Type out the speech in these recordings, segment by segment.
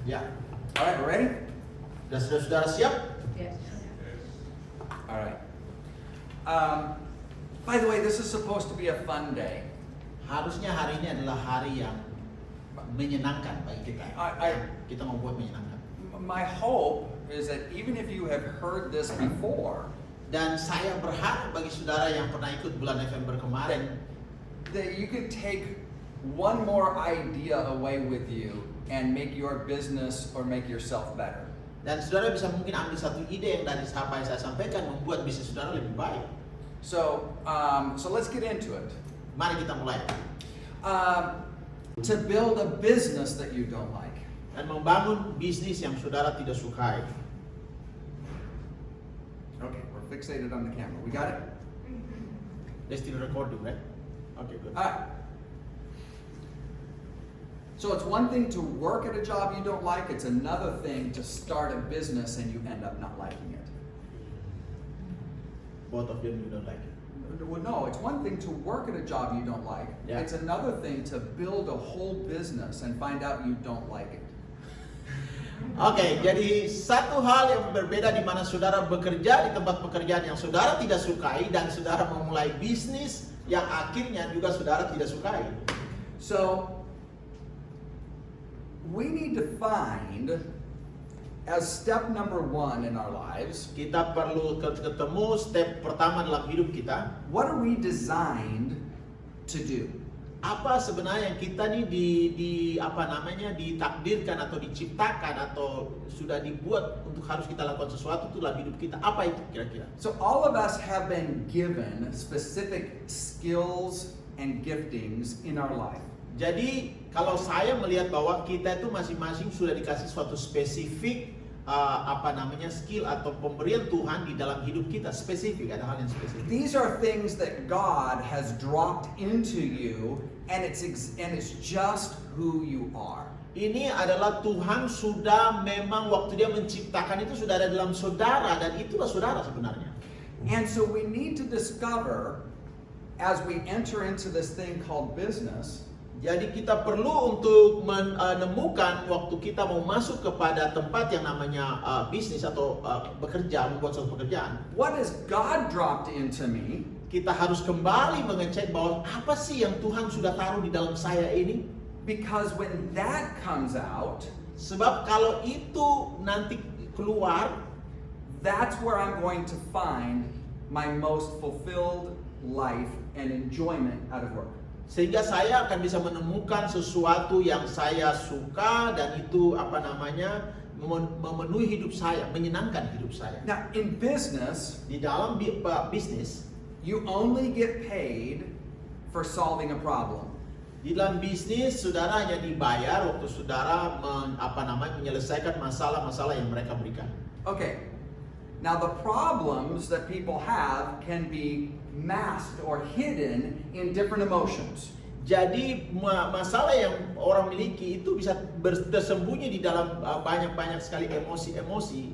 Ya. All right, we're ready? Dan saudara siap? Yes. All right. By the way, this is supposed to be a fun day. Harusnya hari ini adalah hari yang menyenangkan bagi kita. Kita membuat menyenangkan. My hope is that even if you have heard this before, Dan saya berharap bagi saudara yang pernah ikut bulan November kemarin, that you could take one more idea away with you and make your business or make yourself better. dan saudara bisa mungkin ambil satu ide yang dari apa yang saya sampaikan membuat bisnis saudara lebih baik. So let's get into it. Mari kita mulai. To build a business that you don't like. Dan membangun bisnis yang saudara tidak sukai. Okay, we're fixated on the camera. We got it? They still recording, right? Okay, good. All right. So it's one thing to work at a job you don't like, it's another thing to start a business and you end up not liking it. Both of them you don't like it. Well, no, it's one thing to work at a job you don't like. Yeah. It's another thing to build a whole business and find out you don't like it. Oke, jadi satu hal yang berbeda di mana saudara bekerja di tempat pekerjaan yang saudara tidak sukai dan saudara memulai bisnis yang akhirnya juga saudara tidak sukai. So we need to find, as step number 1 in our lives, Kita perlu ketemu step pertama dalam hidup kita. what are we designed to do? Apa sebenarnya yang kita nih ditakdirkan atau diciptakan atau sudah dibuat untuk harus kita lakukan sesuatu itu dalam hidup kita. Apa itu kira-kira? So all of us have been given specific skills and giftings in our life. Jadi kalau saya melihat bahwa kita itu masing-masing sudah dikasih suatu spesifik skill atau pemberian Tuhan di dalam hidup kita, spesifik, ada hal yang spesifik. These are things that God has dropped into you, and it's just who you are. Ini adalah Tuhan sudah memang waktu Dia menciptakan itu sudah ada dalam saudara dan itulah saudara sebenarnya. And so we need to discover, as we enter into this thing called business, Jadi kita perlu untuk menemukan waktu kita mau masuk kepada tempat yang namanya bisnis atau bekerja, membuat suatu pekerjaan. what has God dropped into me? Kita harus kembali mengecek bahwa apa sih yang Tuhan sudah taruh di dalam saya ini. Because when that comes out, Sebab kalau itu nanti keluar, that's where I'm going to find my most fulfilled life and enjoyment out of work. sehingga saya akan bisa menemukan sesuatu yang saya suka dan itu memenuhi hidup saya, menyenangkan hidup saya. Now, in business, Di dalam bisnis, you only get paid for solving a problem. di dalam bisnis saudara hanya dibayar waktu saudara menyelesaikan masalah-masalah yang mereka berikan. Okay. Now, the problems that people have can be masked or hidden in different emotions. Jadi masalah yang orang miliki itu bisa tersembunyi di dalam banyak sekali emosi-emosi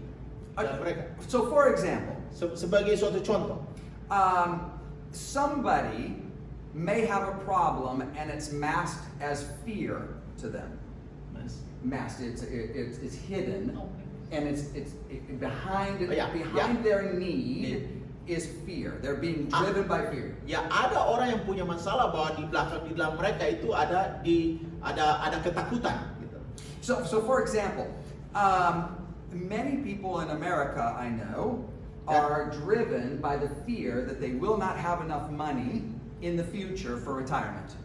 mereka. So, for example, Sebagai suatu contoh, somebody may have a problem and it's masked as fear to them. Masked, it's hidden, and it's behind their need is fear. They're being driven by fear. ya ada orang yang punya masalah bahwa di dalam mereka itu ada ketakutan. Gitu. So for example, many people in America I know are driven by the fear that they will not have enough money in the future for retirement.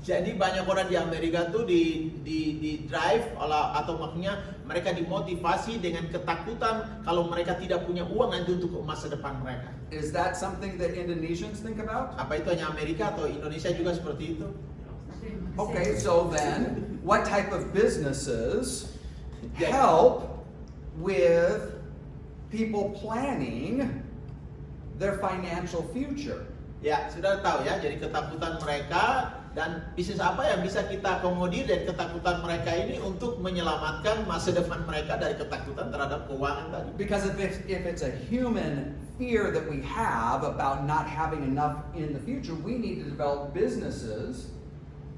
Jadi banyak orang di Amerika tuh di drive atau maksudnya mereka dimotivasi dengan ketakutan kalau mereka tidak punya uang nanti untuk masa depan mereka. Is that something that Indonesians think about? Apa itu hanya Amerika atau Indonesia juga seperti itu? Okay, so then, what type of businesses help with people planning their financial future? Ya, sudah tahu ya. Jadi ketakutan mereka dan bisnis apa yang bisa kita akomodir dari ketakutan mereka ini untuk menyelamatkan masa depan mereka dari ketakutan terhadap keuangan tadi. Because if it's a human fear that we have about not having enough in the future, we need to develop businesses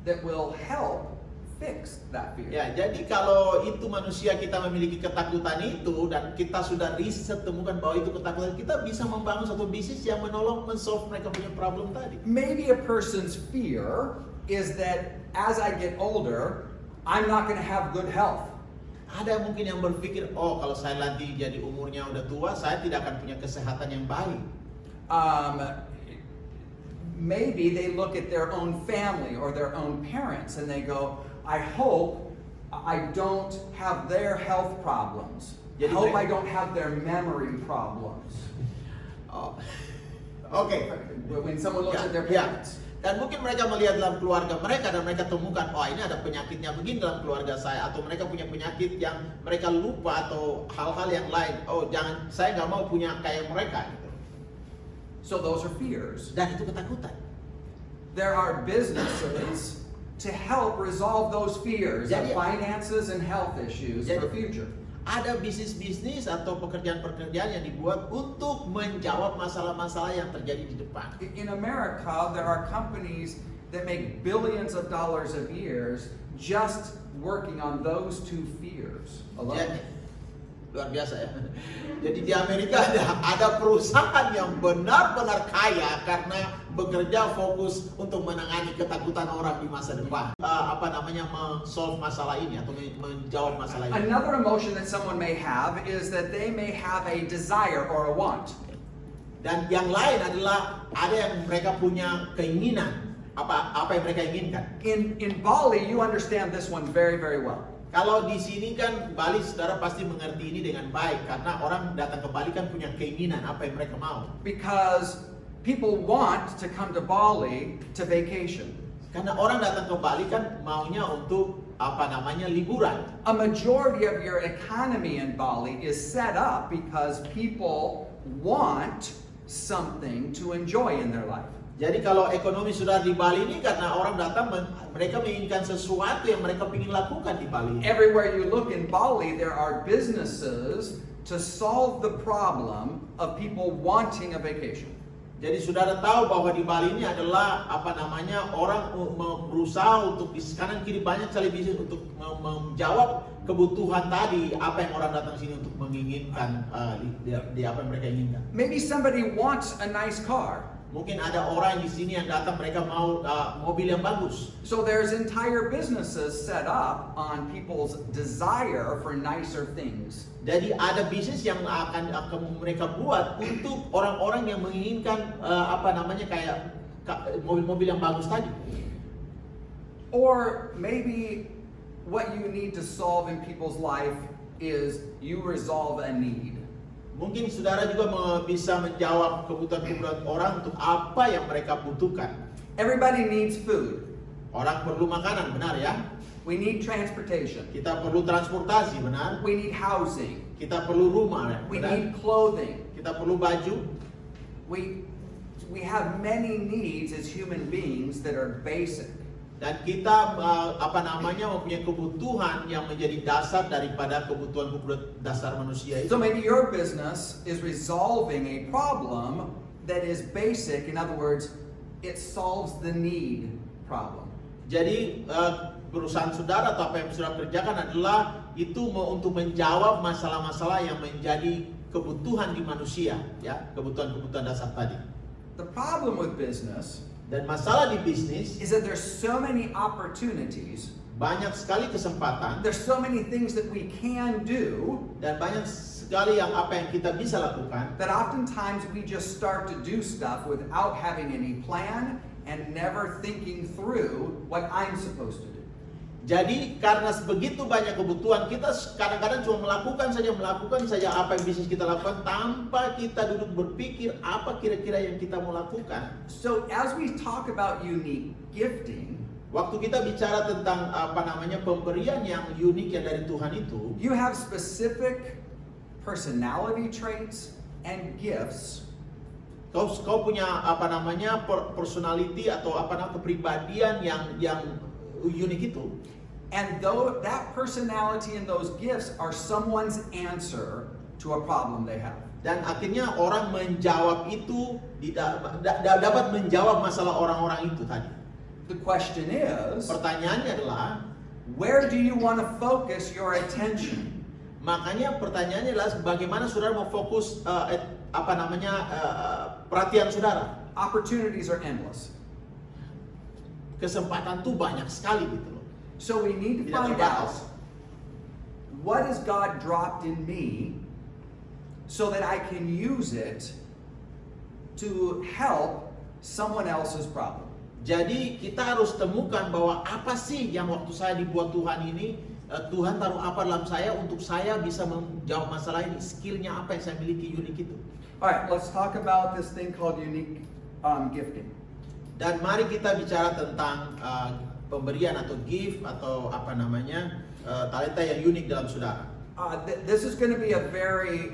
that will help fix that fear. Ya, jadi kalau itu manusia kita memiliki ketakutan itu dan kita sudah riset temukan bahwa itu ketakutan, kita bisa membangun satu bisnis yang menolong men-solve mereka punya problem tadi. Maybe a person's fear is that as I get older, I'm not going to have good health. Ada mungkin yang berpikir, oh kalau saya nanti jadi umurnya udah tua, saya tidak akan punya kesehatan yang baik. Maybe they look at their own family or their own parents and they go, I hope I don't have their health problems. I hope I don't have their memory problems. Oh. Oke. When someone looks at their parents. Dan mungkin mereka melihat dalam keluarga mereka dan mereka temukan, oh ini ada penyakitnya begini dalam keluarga saya, atau mereka punya penyakit yang mereka lupa atau hal-hal yang lain. Oh jangan, saya nggak mau punya kayak mereka gitu. So those are fears. Dan itu ketakutan. There are businesses to help resolve those fears of finances and health issues for the future. Ada bisnis-bisnis atau pekerjaan-pekerjaan yang dibuat untuk menjawab masalah-masalah yang terjadi di depan. In America, there are companies that make billions of dollars a year just working on those two fears alone. Luar biasa ya. Jadi di Amerika ada perusahaan yang benar-benar kaya karena bekerja fokus untuk menangani ketakutan orang di masa depan. Men-solve masalah ini atau menjawab masalah ini. Another emotion that someone may have is that they may have a desire or a want. Dan yang lain adalah ada yang mereka punya keinginan. Apa yang mereka inginkan. In Bali, you understand this one very, very well. Kalau di sini kan Bali, saudara pasti mengerti ini dengan baik karena orang datang ke Bali kan punya keinginan apa yang mereka mau. Because people want to come to Bali to vacation. Karena orang datang ke Bali kan maunya untuk liburan. A majority of your economy in Bali is set up because people want something to enjoy in their life. Jadi kalau ekonomi sudah di Bali ini karena orang datang, mereka menginginkan sesuatu yang mereka ingin lakukan di Bali. Everywhere you look in Bali, there are businesses to solve the problem of people wanting a vacation. Jadi saudara tahu bahwa di Bali ini adalah orang berusaha untuk di kanan kiri banyak sekali bisnis untuk menjawab kebutuhan tadi apa yang orang datang sini untuk menginginkan di apa yang mereka inginkan. Maybe somebody wants a nice car. Mungkin ada orang di sini yang datang mereka mau mobil yang bagus. So there's entire businesses set up on people's desire for nicer things. Jadi ada bisnis yang akan mereka buat untuk orang-orang yang menginginkan kayak mobil-mobil yang bagus tadi. Or maybe what you need to solve in people's life is you resolve a need. Mungkin saudara juga bisa menjawab kebutuhan-kebutuhan orang untuk apa yang mereka butuhkan. Everybody needs food. Orang perlu makanan, benar ya? We need transportation. Kita perlu transportasi, benar? We need housing. Kita perlu rumah, We benar? need clothing. Kita perlu baju. We have many needs as human beings that are basic. Dan kita mempunyai kebutuhan yang menjadi dasar daripada kebutuhan dasar manusia itu. So maybe your business is resolving a problem that is basic. In other words, it solves the need problem. Jadi perusahaan saudara atau apa yang saudara kerjakan adalah itu untuk menjawab masalah-masalah yang menjadi kebutuhan di manusia, ya, kebutuhan-kebutuhan dasar tadi. The problem with business dan masalah di bisnis is that there's so many opportunities. Banyak sekali kesempatan. There's so many things that we can do. Dan banyak sekali apa yang kita bisa lakukan. That oftentimes we just start to do stuff without having any plan and never thinking through what I'm supposed to do. Jadi karena begitu banyak kebutuhan, kita kadang-kadang cuma melakukan saja apa yang bisnis kita lakukan tanpa kita duduk berpikir apa kira-kira yang kita mau lakukan. So as we talk about unique gifting, waktu kita bicara tentang pemberian yang unik yang dari Tuhan itu, you have specific personality traits and gifts. Kau punya personality atau kepribadian yang unik itu. And though that personality and those gifts are someone's answer to a problem they have. Dan akhirnya orang menjawab itu dapat menjawab masalah orang-orang itu tadi. The question is, pertanyaannya adalah, Where do you want to focus your attention? Makanya pertanyaannya adalah bagaimana saudara mau fokus perhatian saudara. Opportunities are endless. Kesempatan tuh banyak sekali gitu loh. So we need to Tidak find out terbatas. what has God dropped in me so that I can use it to help someone else's problem. Jadi kita harus temukan bahwa apa sih yang waktu saya dibuat Tuhan ini, Tuhan taruh apa dalam saya untuk saya bisa menjawab masalah ini. Skillnya apa yang saya miliki unik itu. Alright, let's talk about this thing called unique gifting. Dan mari kita bicara tentang pemberian atau gift atau talenta yang unik dalam saudara. This is going to be a very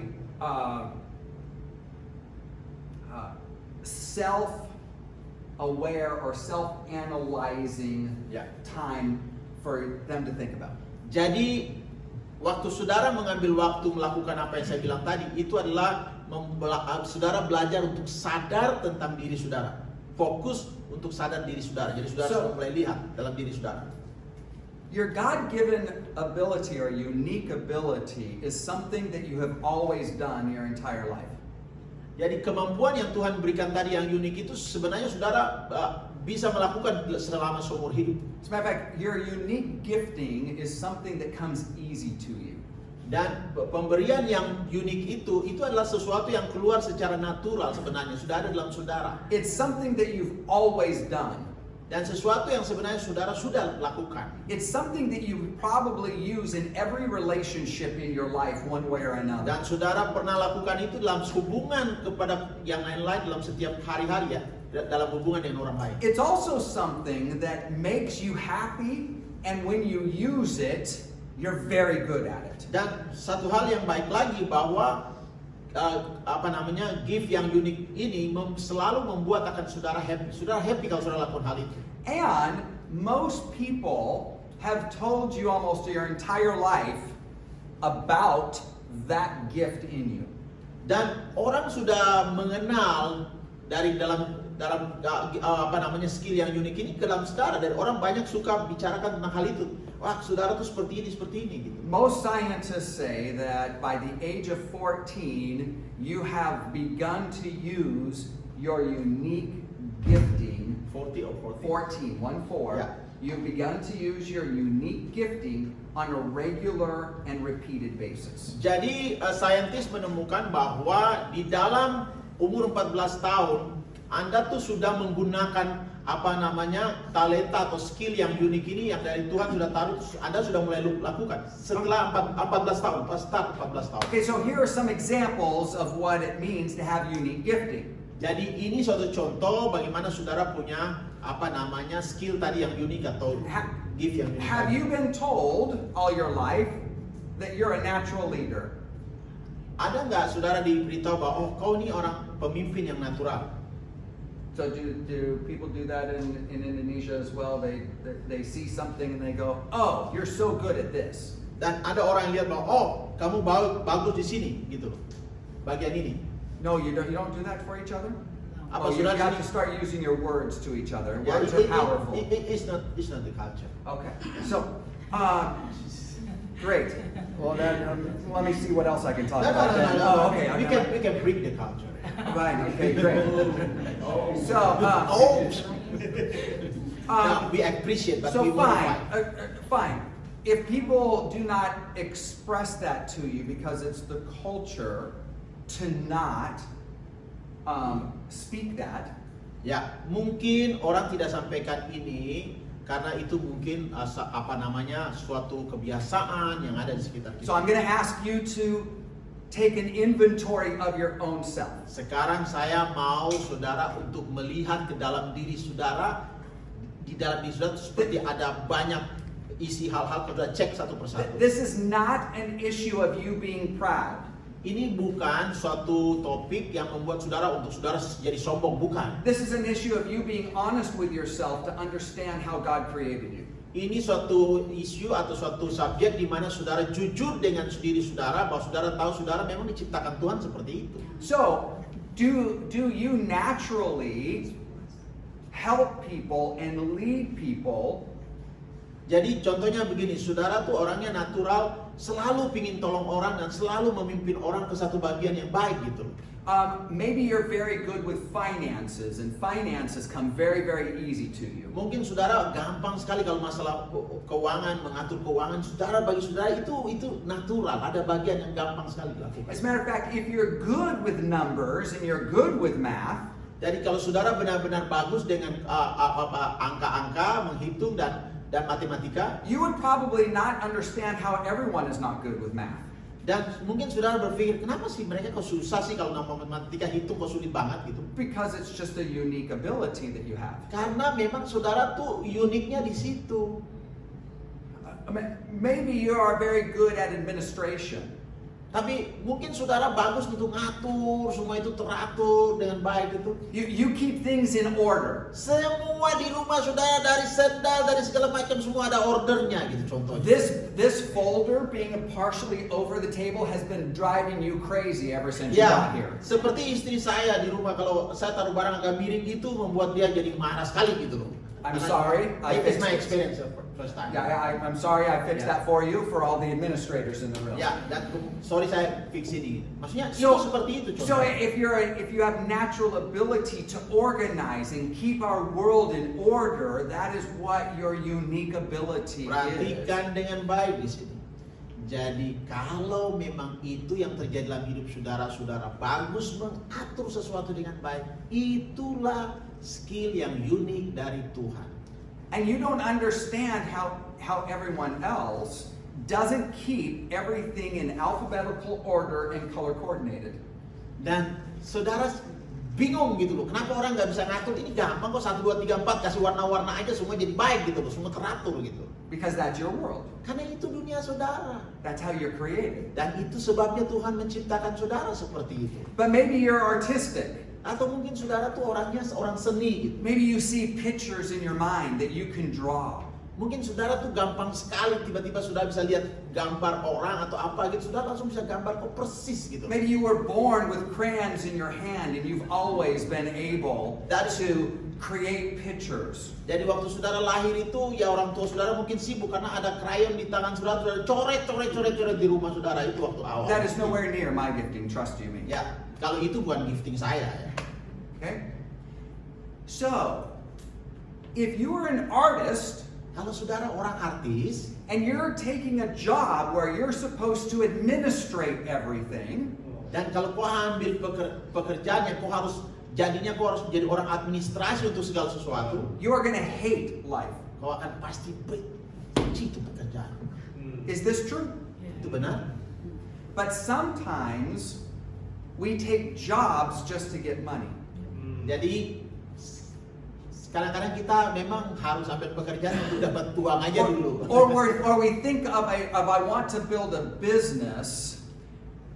self-aware or self-analyzing time for them to think about. Jadi waktu saudara mengambil waktu melakukan apa yang saya bilang tadi, itu adalah saudara belajar untuk sadar tentang diri saudara. Fokus untuk sadar diri saudara. Jadi saudara sudah mulai lihat dalam diri saudara. Your God-given ability or unique ability is something that you have always done your entire life. Jadi kemampuan yang Tuhan berikan tadi yang unik itu sebenarnya saudara bisa melakukan selama seumur hidup. As a matter of fact, your unique gifting is something that comes easy to you. Dan pemberian yang unik itu adalah sesuatu yang keluar secara natural sebenarnya, sudah ada dalam saudara. It's something that you've always done. Dan sesuatu yang sebenarnya saudara sudah lakukan. It's something that you probably use in every relationship in your life one way or another. Dan saudara pernah lakukan itu dalam hubungan kepada yang lain-lain dalam setiap hari-hari ya, dalam hubungan dengan orang lain. It's also something that makes you happy, and when you use it, you're very good at it. Dan satu hal yang baik lagi bahwa gift yang unik ini selalu membuat akan saudara happy. Saudara happy kalau saudara lakukan hal itu. And most people have told you almost your entire life about that gift in you. Dan orang sudah mengenal dari dalam skill yang unik ini ke dalam saudara. Dan orang banyak suka bicarakan tentang hal itu. Wah, saudara tuh seperti ini gitu. Most scientists say that by the age of 14, you have begun to use your unique gifting. 40 or 14, 40? 1-4. Yeah. You've begun to use your unique gifting on a regular and repeated basis. Jadi, saintis menemukan bahwa di dalam umur 14 tahun, Anda tuh sudah menggunakan talenta atau skill yang unik ini yang dari Tuhan sudah taruh, Anda sudah mulai lakukan setelah 14 tahun, pas start 14 tahun. Okay, so here are some examples of what it means to have unique gifting. Jadi ini suatu contoh bagaimana saudara punya skill tadi yang unik atau gift yang unik. Have you been told all your life that you're a natural leader? Ada nggak saudara diberitahu bahwa kau ini orang pemimpin yang natural? So do people do that in Indonesia as well? They see something and they go, oh, you're so good at this. Dan ada orang yang lihat bahwa kamu bagus di sini gitu loh, bagian ini. No, you don't do that for each other. Apa You saudara have to start using your words to each other. Yeah, Words are powerful. It's not the culture. Okay, so great. Well, then let me see what else I can talk about. Then. No. Oh, okay. We can bring the culture. Right. Okay. Great. So. We appreciate, but So we fine. modify. Fine. If people do not express that to you because it's the culture to not speak that. Ya, mungkin orang tidak sampaikan ini karena itu mungkin suatu kebiasaan yang ada di sekitar kita. So I'm going to ask you to take an inventory of your own self. Sekarang saya mau saudara untuk melihat ke dalam diri saudara. Di dalam diri saudara seperti ada banyak isi hal-hal, saudara cek satu persatu. This is not an issue of you being proud. Ini bukan suatu topik yang membuat saudara untuk saudara jadi sombong, bukan. This is an issue of you being honest with yourself to understand how God created you. Ini suatu isu atau suatu subjek di mana saudara jujur dengan diri saudara bahwa saudara tahu saudara memang diciptakan Tuhan seperti itu. So, do you naturally help people and lead people Jadi contohnya begini, saudara tuh orangnya natural, selalu pingin tolong orang dan selalu memimpin orang ke satu bagian yang baik gitu. Maybe you're very good with finances, and finances come very, very easy to you. Mungkin saudara gampang sekali kalau masalah keuangan, mengatur keuangan. Saudara, bagi saudara itu natural, ada bagian yang gampang sekali dilakukan. As a matter of fact, if you're good with numbers and you're good with math, Jadi kalau saudara benar-benar bagus dengan angka-angka, menghitung dan matematika, you would probably not understand how everyone is not good with math. dan mungkin saudara berpikir, kenapa sih mereka kok susah sih kalau matematika hitung kok sulit banget gitu? Because it's just a unique ability that you have. Karena memang saudara tuh uniknya di situ. Maybe you are very good at administration. Tapi mungkin saudara bagus gitu ngatur, semua itu teratur dengan baik gitu. You keep things in order. Semua di rumah saudara, dari sendal, dari segala macam, semua ada ordernya gitu contohnya. This folder being partially over the table has been driving you crazy ever since you Ya, got here. seperti istri saya di rumah, kalau saya taruh barang agak miring gitu, membuat dia jadi marah sekali gitu loh. I'm sorry, I It's fixed my it. experience first time. Yeah, I'm sorry I fixed Yeah. that for you, for all the administrators in the room. Ya, dan sorry saya fix ini. Maksudnya So- itu seperti itu So contohnya. if you have natural ability to organize and keep our world in order, that is what your unique ability is. Perhatikan dengan baik di sini. Jadi kalau memang itu yang terjadi dalam hidup saudara-saudara, bagus mengatur sesuatu dengan baik, itulah skill yang unik dari Tuhan. And you don't understand how everyone else doesn't keep everything in alphabetical order and color coordinated. Dan saudara bingung gitu loh, kenapa orang nggak bisa ngatur? Ini gampang kok, 1, 2, 3, 4, kasih warna-warna aja semua jadi baik gitu loh, semua teratur gitu. Because that's your world. Karena itu dunia saudara. That's how you're created. Dan itu sebabnya Tuhan menciptakan saudara seperti itu. But maybe you're artistic. Atau mungkin saudara tuh orangnya seorang seni gitu. Maybe you see pictures in your mind that you can draw. Mungkin saudara tuh gampang sekali tiba-tiba saudara bisa lihat gambar orang atau apa gitu, saudara langsung bisa gambar kok persis gitu. Maybe you were born with crayons in your hand and you've always been able to create pictures. Jadi waktu saudara lahir itu ya orang tua saudara mungkin sibuk karena ada krayon di tangan saudara, coret di rumah saudara itu waktu awal. That is nowhere near my gifting, trust you me. Ya, kalau itu bukan gifting saya ya. Okay? So, if you are an artist Kalau saudara orang artis and you're taking a job where you're supposed to administrate everything, dan kalau kau ambil pekerjaan yang kau harus jadi orang administrasi untuk segala sesuatu, you are going to hate life. kau akan pasti benci itu pekerjaan. Is this true? Itu benar. But sometimes we take jobs just to get money. Jadi kadang-kadang kita memang harus ambil pekerjaan untuk dapat uang aja dulu. Or we think of I want to build a business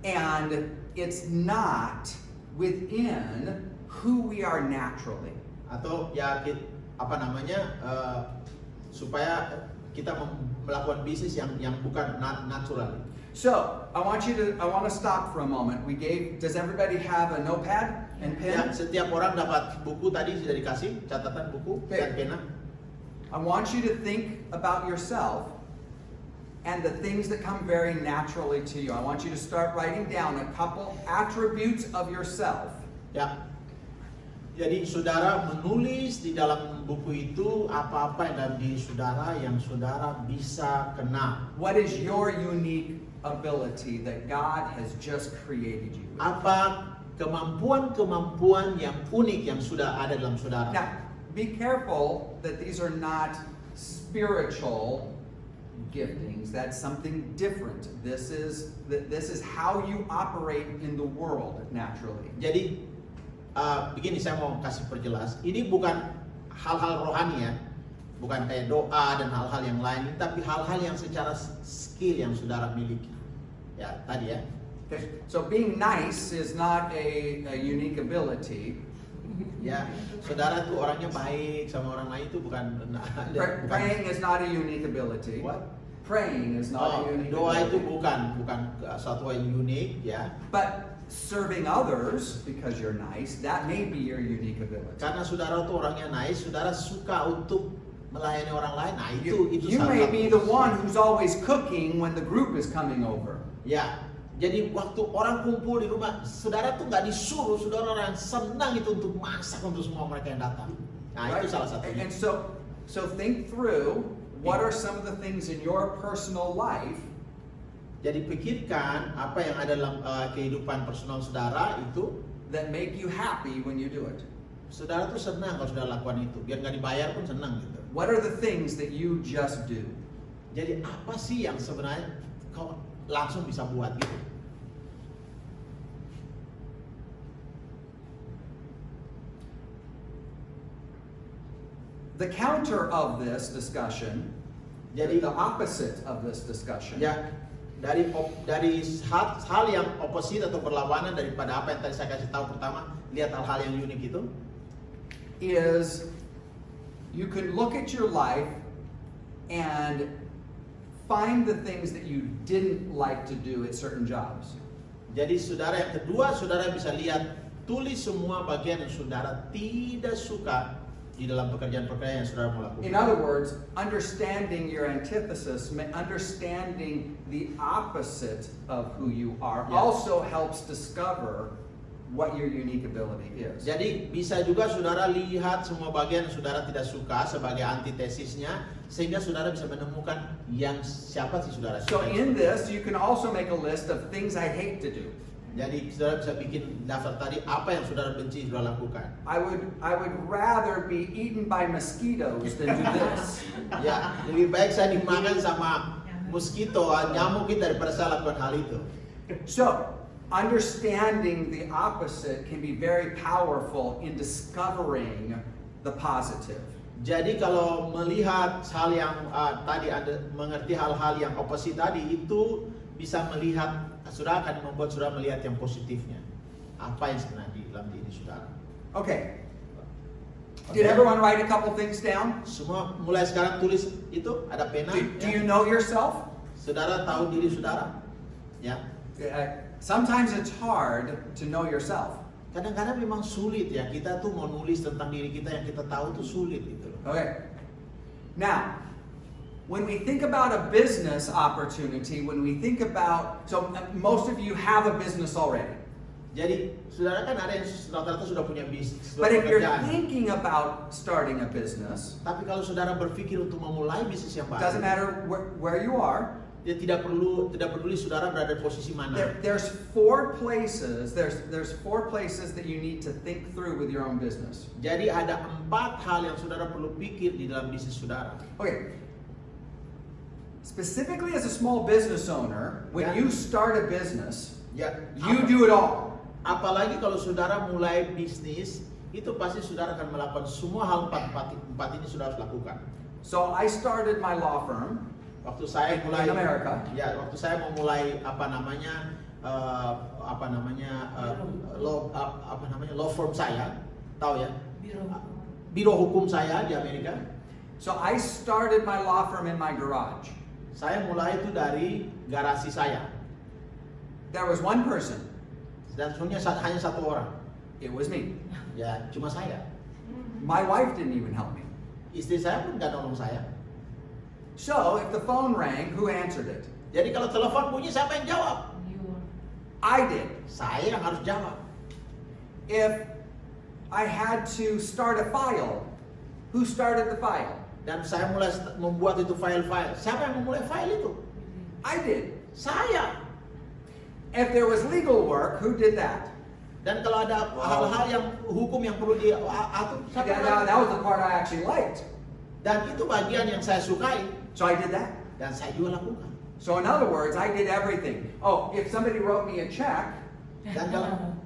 and it's not within who we are naturally. Atau ya supaya kita melakukan bisnis yang bukan natural. So I want to stop for a moment. Does everybody have a notepad and Ya, pen? setiap orang dapat buku tadi sudah dikasih catatan buku dan pena. I want you to think about yourself and the things that come very naturally to you. I want you to start writing down a couple attributes of yourself. Ya. Jadi saudara menulis di dalam buku itu apa-apa yang dalam diri saudara yang saudara bisa kenal. What is your unique ability that God has just created you with? Apa kemampuan-kemampuan yang unik yang sudah ada dalam saudara. Now, be careful that these are not spiritual giftings. That's something different. This is how you operate in the world naturally. Jadi begini saya mau kasih perjelas. Ini bukan hal-hal rohani ya. Bukan kayak doa dan hal-hal yang lain, tapi hal-hal yang secara skill yang saudara miliki. Ya, tadi ya. Okay. So being nice is not a unique ability. Ya, saudara tuh orangnya baik sama orang lain itu bukan. Praying is not a unique ability. What? Praying is not a unique Doa itu ability. bukan suatu yang unik ya. But serving others because you're nice, that may be your unique ability. Karena saudara tuh orangnya nice, saudara suka untuk melayani orang lain. Nah, You itu may salah be satu. the one who's always cooking when the group is coming over. Ya, jadi waktu orang kumpul di rumah, saudara tuh nggak disuruh, saudara orang senang itu untuk masak untuk semua mereka yang datang. Nah, Right? itu salah satunya. And so think through what are some of the things in your personal life Jadi pikirkan apa yang ada dalam kehidupan personal saudara itu. that make you happy when you do it. Saudara tuh senang kalau saudara lakukan itu, biar nggak dibayar pun senang gitu. What are the things that you just do? Jadi apa sih yang sebenarnya kau langsung bisa buat gitu? The counter of this discussion, Jadi the opposite of this discussion, ya dari hal yang oposit atau berlawanan daripada apa yang tadi saya kasih tahu pertama, lihat hal-hal yang unik itu. is you can look at your life and find the things that you didn't like to do at certain jobs. Jadi saudara yang kedua, saudara bisa lihat, tulis semua bagian yang saudara tidak suka di dalam pekerjaan-pekerjaan yang saudara mau lakukan. In other words, understanding your antithesis, understanding the opposite of who you are, Yeah. also helps discover what your unique ability is. Jadi bisa juga saudara lihat semua bagian yang saudara tidak suka sebagai antitesisnya, sehingga saudara bisa menemukan yang siapa sih saudara So suka. in this, you can also make a list of things I hate to do. Jadi saudara bisa bikin daftar tadi apa yang saudara benci saudara lakukan. I would rather be eaten by mosquitoes than do this. Ya, lebih baik saya dimakan sama mosquito, nyamuk daripada saya lakukan hal itu. So, understanding the opposite can be very powerful in discovering the positive. Jadi kalau melihat hal yang tadi Anda mengerti hal-hal yang opposite tadi, itu bisa melihat, saudara akan membuat saudara melihat yang positifnya. Apa yang sebenarnya di dalam diri saudara. Okay. Did everyone write a couple things down? Semua mulai sekarang tulis itu, ada pena. Do Ya. you know yourself? Saudara tahu diri saudara? Ya. Sometimes it's hard to know yourself. Kadang-kadang memang sulit ya, kita tuh mau nulis tentang diri kita yang kita tahu tuh sulit gitu loh. Okay. Now, when we think about a business opportunity, when we think about, so most of you have a business already. Jadi, saudara kan ada yang rata-rata sudah punya bisnis, But if you're pekerjaan. thinking about starting a business, Tapi kalau saudara berpikir untuk memulai bisnis yang baru, doesn't matter where you are, dia tidak peduli saudara berada di posisi mana. there's four places that you need to think through with your own business. Jadi ada 4 hal yang saudara perlu pikir di dalam bisnis saudara. Okay. Specifically as a small business owner, when Yeah. you start a business, Ya, you do it all. apalagi kalau saudara mulai bisnis, itu pasti saudara akan melakukan semua hal 4 ini saudara harus lakukan. So I started my law firm Waktu saya mulai in America. Ya, waktu saya memulai law firm saya, tahu ya? Biro hukum saya di Amerika. So I started my law firm in my garage. Saya mulai itu dari garasi saya. There was one person. Dan sebenarnya hanya 1 orang. It was me. Ya, cuma saya. My wife didn't even help me. Istri saya pun nggak nolong saya. So if the phone rang, who answered it? Jadi kalau telepon bunyi, siapa yang jawab? I did. Saya yang harus jawab. If I had to start a file, who started the file? Dan saya mulai membuat itu file-file. Siapa yang memulai file itu? I did. Saya. If there was legal work, who did that? Dan kalau ada hal-hal yang hukum yang perlu diatur, siapa yang That lakukan? was the part I actually liked. Dan itu bagian yang saya sukai. So I did that. Dan saya juga lakukan. So in other words, I did everything. Oh, if somebody wrote me a check, Dan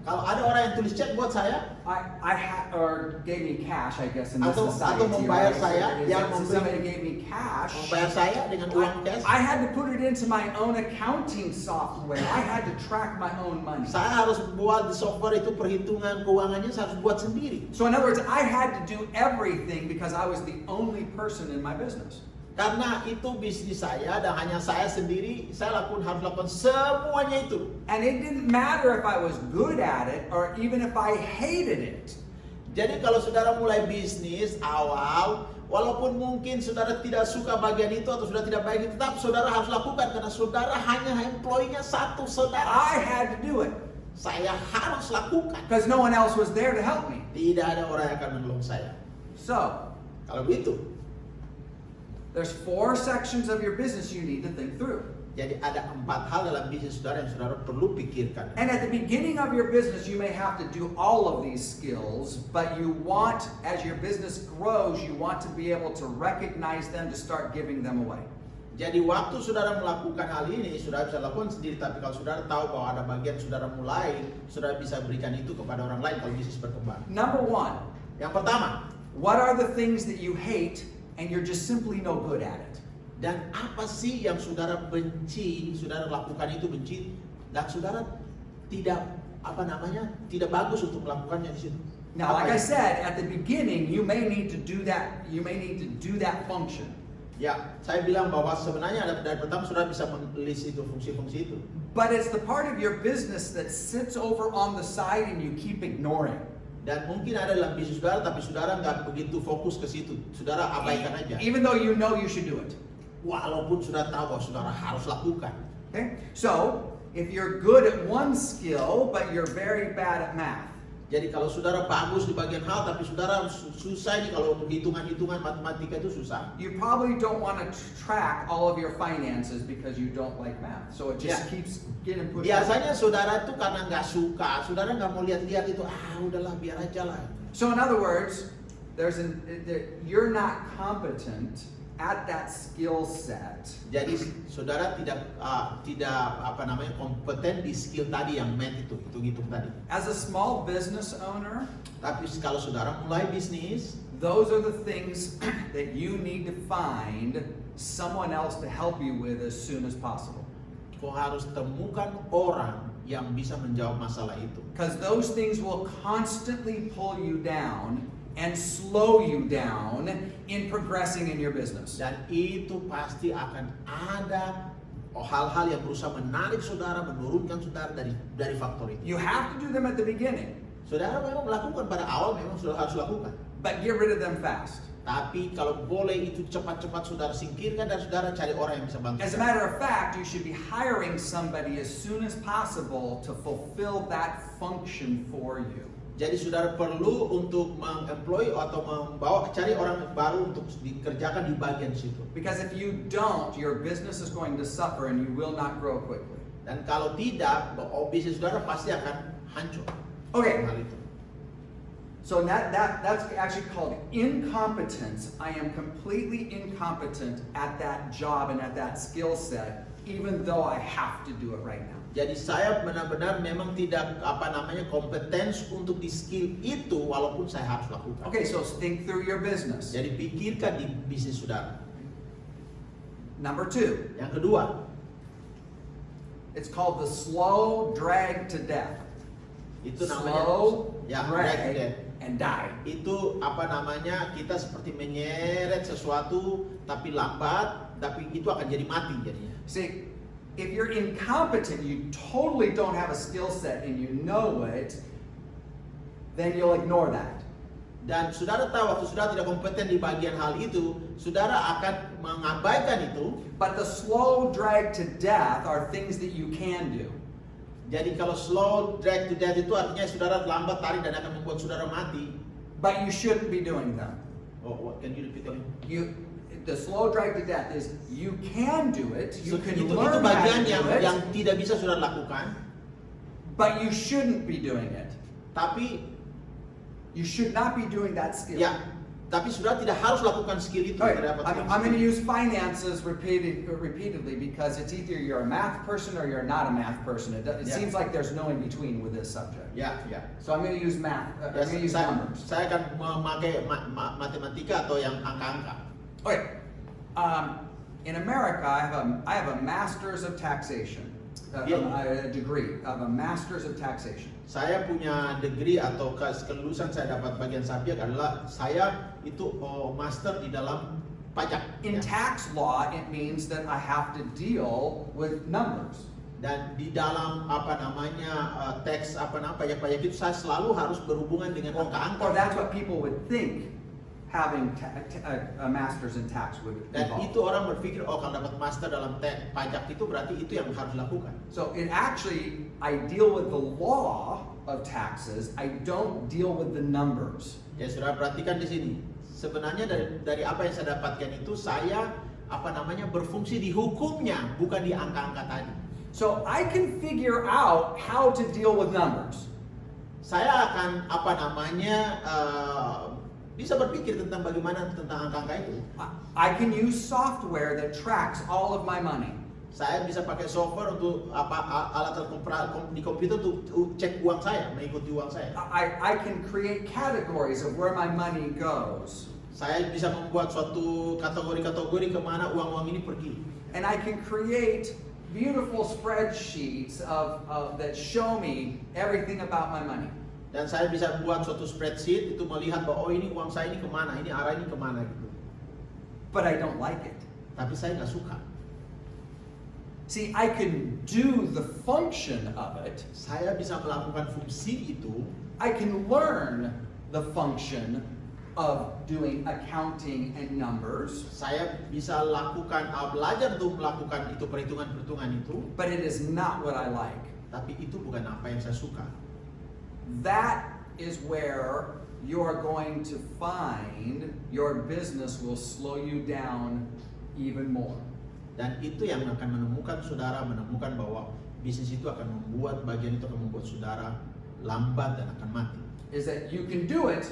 kalau ada orang yang tulis cek buat saya, I had or gave me cash, I guess in this Atau society. membayar right? saya, So yang so memberi- somebody gave me cash. membayar saya dengan uang cash, I had to put it into my own accounting software. I had to track my own money. saya harus buat di software itu perhitungan keuangannya saya harus buat sendiri. So in other words, I had to do everything because I was the only person in my business. Karena itu bisnis saya dan hanya saya sendiri, saya harus lakukan semuanya itu. And it didn't matter if I was good at it or even if I hated it. Jadi kalau saudara mulai bisnis awal, walaupun mungkin saudara tidak suka bagian itu atau sudah tidak baik itu, tetap saudara harus lakukan karena saudara hanya employee-nya satu saudara. I had to do it Saya harus lakukan. because no one else was there to help me. Tidak ada orang yang akan menolong saya. So, Kalau begitu, there's 4 sections of your business you need to think through. jadi ada 4 hal dalam bisnis saudara yang saudara perlu pikirkan. And at the beginning of your business, you may have to do all of these skills, but you want, as your business grows, you want to be able to recognize them to start giving them away. Jadi waktu saudara melakukan hal ini, saudara bisa lakukan sendiri. Tapi kalau saudara tahu bahwa ada bagian saudara mulai, saudara bisa berikan itu kepada orang lain kalau bisnis berkembang. Number 1, Yang pertama, what are the things that you hate and you're just simply no good at it? dan apa sih yang saudara benci, saudara lakukan itu benci, dan saudara tidak tidak bagus untuk melakukannya di situ. Now, Apa like I itu? said, at the beginning, you may need to do that. You may need to do that function. Ya, saya bilang bahwa sebenarnya dari pertama saudara bisa menulis itu fungsi-fungsi itu. But it's the part of your business that sits over on the side and you keep ignoring. Dan mungkin ada dalam bisnis saudara, tapi saudara nggak begitu fokus ke situ. Saudara abaikan aja. Even though you know you should do it. Walaupun sudah tahu bahwa saudara harus lakukan. Okay? So, if you're good at one skill, but you're very bad at math, Jadi kalau saudara bagus di bagian hal, tapi saudara susah nih kalau untuk hitungan-hitungan matematika itu susah. you probably don't want to track all of your finances because you don't like math. So it just Yeah. keeps getting pushed. Biasanya saudara itu karena nggak suka, saudara nggak mau lihat-lihat itu, udahlah biar aja lah. So in other words, you're not competent at that skill set. Jadi saudara tidak kompeten di skill tadi yang math itu hitung tadi. As a small business owner, Tapi kalau saudara mulai bisnis, those are the things that you need to find someone else to help you with as soon as possible. kau harus temukan orang yang bisa menjawab masalah itu. Because those things will constantly pull you down and slow you down in progressing in your business. Dan itu pasti akan ada hal-hal yang berusaha menarik saudara, menurunkan saudara dari faktor itu. You have to do them at the beginning, Saudara memang melakukan pada awal, memang sudah harus lakukan. but get rid of them fast. Tapi kalau boleh itu cepat-cepat saudara singkirkan dan saudara cari orang yang bisa bantu. As a matter of fact, you should be hiring somebody as soon as possible to fulfill that function for you. Jadi saudara perlu untuk mengemploy atau cari orang baru untuk dikerjakan di bagian situ. Because if you don't, your business is going to suffer and you will not grow quickly. Dan kalau tidak, bisnis saudara pasti akan hancur. Okay, Hal itu. so that's actually called incompetence. I am completely incompetent at that job and at that skill set, even though I have to do it right now. Jadi saya benar-benar memang tidak kompetens untuk di skill itu walaupun saya harus lakukan. Okay, so think through your business. Jadi pikirkan di bisnis saudara. Number 2, Yang kedua, it's called the slow drag to death. itu namanya Slow drag to drag death. and die. Itu kita seperti menyeret sesuatu tapi lambat, tapi itu akan jadi mati jadinya. See, if you're incompetent, you totally don't have a skill set and you know it, then you'll ignore that. Dan saudara tahu waktu saudara tidak kompeten di bagian hal itu, saudara akan mengabaikan itu. But the slow drag to death are things that you can do. Jadi kalau slow drag to death itu artinya saudara lambat tarik dan akan membuat saudara mati. But you shouldn't be doing them. Oh, what can you repeat again? The slow drag to death is you can do it, you can Itu learn how bagian to do it, yang tidak bisa saudara lakukan, but you shouldn't be doing it. tapi You should not be doing that skill. ya, tapi saudara tidak harus lakukan skill itu. All right, Tidak dapat I'm going to skill. use finances repeatedly because it's either you're a math person or you're not a math person. It Yeah. seems like there's no in between with this subject. Ya. So I'm going to use math. I'm Ya, going to use numbers. saya akan memakai matematika atau yang angka-angka. Okay. In America, I have a master's of taxation, a degree of a master's of taxation. Saya punya degree atau kelulusan saya dapat bagian subjek adalah saya itu master di dalam pajak. In ya. tax law, it means that I have to deal with numbers. Dan di dalam pajak itu saya selalu harus berhubungan dengan Or angka-angka. that's what people would think having a master's in tax would Dan involve. itu orang berpikir, oh kalau dapat master dalam pajak itu berarti itu yang harus dilakukan. So it actually, I deal with the law of taxes. I don't deal with the numbers. Ya saudara perhatikan di sini. Sebenarnya dari apa yang saya dapatkan itu saya berfungsi di hukumnya, bukan di angka-angka tadi. So I can figure out how to deal with numbers. Saya akan bisa berpikir tentang bagaimana tentang angka-angka itu. I can use software that tracks all of my money. Saya bisa pakai software untuk alat di komputer untuk cek uang saya, mengikuti uang saya. I can create categories of where my money goes. Saya bisa membuat suatu kategori-kategori kemana uang-uang ini pergi. And I can create beautiful spreadsheets that show me everything about my money. Dan saya bisa buat suatu spreadsheet itu melihat bahwa oh ini uang saya ini kemana, ini arah ini kemana gitu. But I don't like it. Tapi saya nggak suka. See, I can do the function of it. Saya bisa melakukan fungsi itu. I can learn the function of doing accounting and numbers. Saya bisa belajar untuk melakukan itu perhitungan-perhitungan itu. But it is not what I like. Tapi itu bukan apa yang saya suka. That is where you're going to find your business will slow you down even more. Dan itu yang akan menemukan bahwa bisnis itu akan bagian itu akan membuat saudara lambat dan akan mati. Is that you can do it,